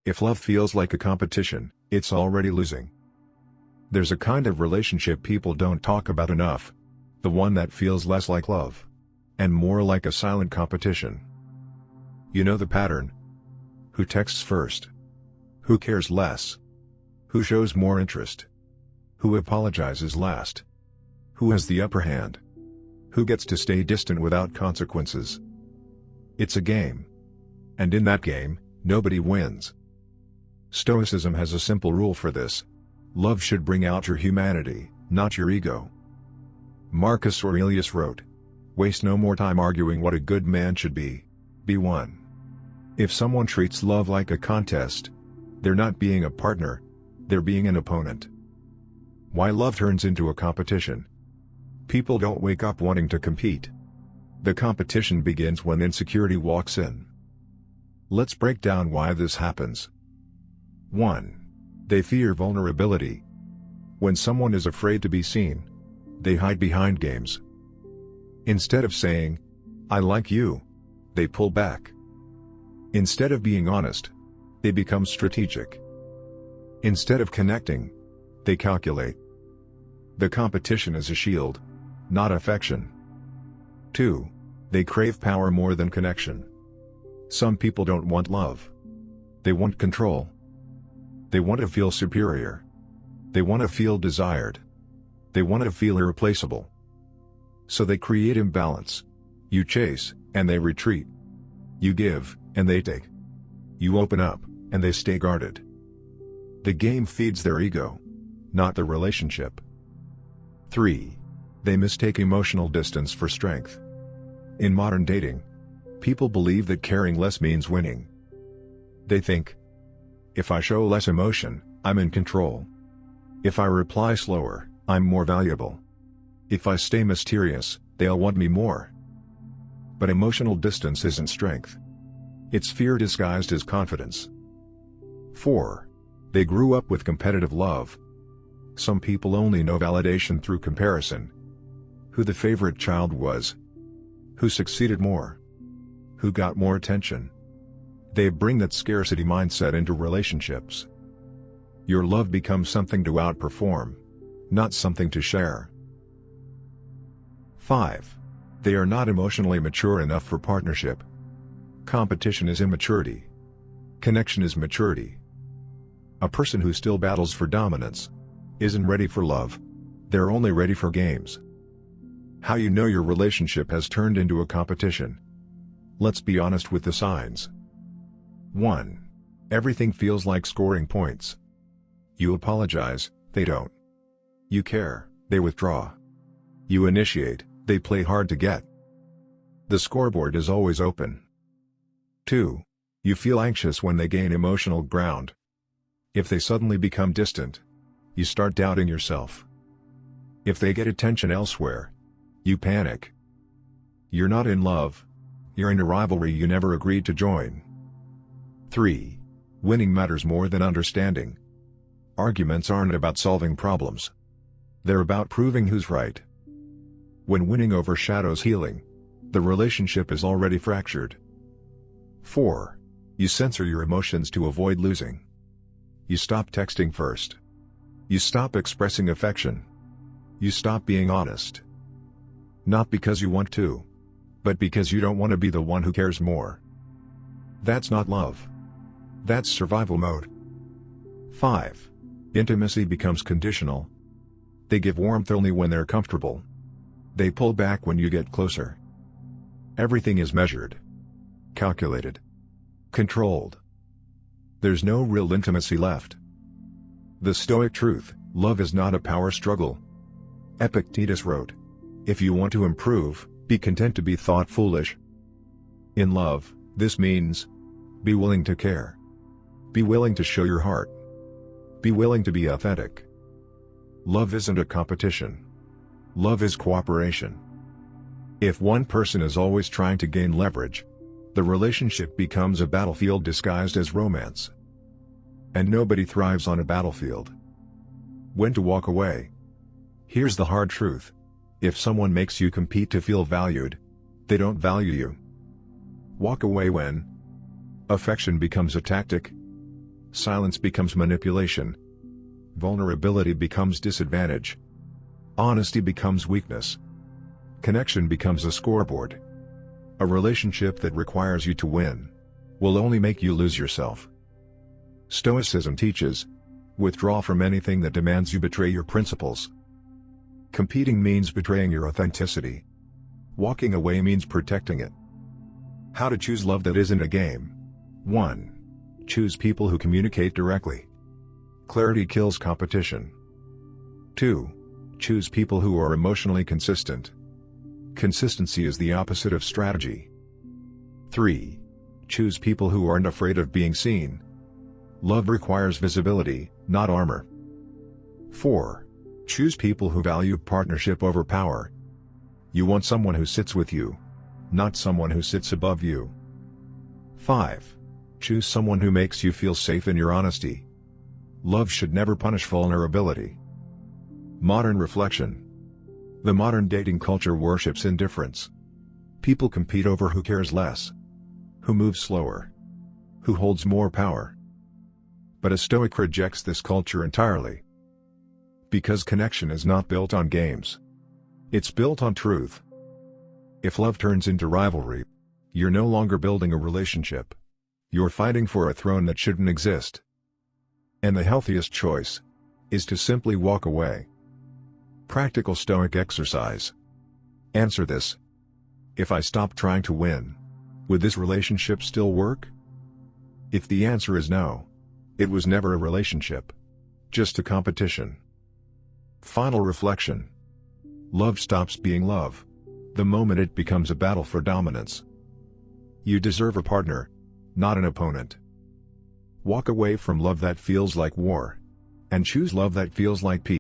If love feels like a competition, it's already losing. There's a kind of relationship people don't talk about enough. The one that feels less like love, and more like a silent competition. You know the pattern. Who texts first? Who cares less? Who shows more interest? Who apologizes last? Who has the upper hand? Who gets to stay distant without consequences? It's a game. And in that game, nobody wins. Stoicism has a simple rule for this. Love should bring out your humanity, not your ego. Marcus Aurelius wrote, "Waste no more time arguing what a good man should be. Be one." If someone treats love like a contest, they're not being a partner, they're being an opponent. Why love turns into a competition? People don't wake up wanting to compete. The competition begins when insecurity walks in. Let's break down why this happens. 1. They fear vulnerability. When someone is afraid to be seen, they hide behind games. Instead of saying, "I like you," they pull back. Instead of being honest, they become strategic. Instead of connecting, they calculate. The competition is a shield, not affection. 2. They crave power more than connection. Some people don't want love. They want control. They want to feel superior. They want to feel desired. They want to feel irreplaceable. So they create imbalance. You chase, and they retreat. You give, and they take. You open up, and they stay guarded. The game feeds their ego, not the relationship. 3. They mistake emotional distance for strength. In modern dating, people believe that caring less means winning. They think, if I show less emotion, I'm in control. If I reply slower, I'm more valuable. If I stay mysterious, they'll want me more. But emotional distance isn't strength. It's fear disguised as confidence. 4. They grew up with competitive love. Some people only know validation through comparison. Who the favorite child was. Who succeeded more. Who got more attention. They bring that scarcity mindset into relationships. Your love becomes something to outperform, not something to share. 5. They are not emotionally mature enough for partnership. Competition is immaturity. Connection is maturity. A person who still battles for dominance isn't ready for love. They're only ready for games. How you know your relationship has turned into a competition? Let's be honest with the signs. 1. Everything feels like scoring points. You apologize, they don't. You care, they withdraw. You initiate, they play hard to get. The scoreboard is always open. 2. You feel anxious when they gain emotional ground. If they suddenly become distant, you start doubting yourself. If they get attention elsewhere, you panic. You're not in love. You're in a rivalry you never agreed to join. 3. Winning matters more than understanding. Arguments aren't about solving problems. They're about proving who's right. When winning overshadows healing, the relationship is already fractured. 4. You censor your emotions to avoid losing. You stop texting first. You stop expressing affection. You stop being honest. Not because you want to, but because you don't want to be the one who cares more. That's not love. That's survival mode. 5. Intimacy becomes conditional. They give warmth only when they're comfortable. They pull back when you get closer. Everything is measured, calculated, controlled. There's no real intimacy left. The Stoic truth: love is not a power struggle. Epictetus wrote, "If you want to improve, be content to be thought foolish." In love, this means, be willing to care. Be willing to show your heart. Be willing to be authentic. Love isn't a competition. Love is cooperation. If one person is always trying to gain leverage, the relationship becomes a battlefield disguised as romance. And nobody thrives on a battlefield. When to walk away? Here's the hard truth. If someone makes you compete to feel valued, they don't value you. Walk away when affection becomes a tactic, Silence becomes manipulation. Vulnerability becomes disadvantage. Honesty becomes weakness. Connection becomes a scoreboard. A relationship that requires you to win will only make you lose yourself. Stoicism teaches, withdraw from anything that demands you betray your principles. Competing means betraying your authenticity. Walking away means protecting it. How to choose love that isn't a game. 1. Choose people who communicate directly. Clarity kills competition. 2. Choose people who are emotionally consistent. Consistency is the opposite of strategy. 3. Choose people who aren't afraid of being seen. Love requires visibility, not armor. 4. Choose people who value partnership over power. You want someone who sits with you, not someone who sits above you. 5. Choose someone who makes you feel safe in your honesty. Love should never punish vulnerability. Modern reflection. The modern dating culture worships indifference. People compete over who cares less, who moves slower, who holds more power. But a Stoic rejects this culture entirely. Because connection is not built on games. It's built on truth. If love turns into rivalry, you're no longer building a relationship. You're fighting for a throne that shouldn't exist. And the healthiest choice is to simply walk away. Practical Stoic exercise. Answer this. If I stop trying to win, would this relationship still work? If the answer is no, it was never a relationship, just a competition. Final reflection. Love stops being love the moment it becomes a battle for dominance. You deserve a partner, not an opponent. Walk away from love that feels like war, and choose love that feels like peace.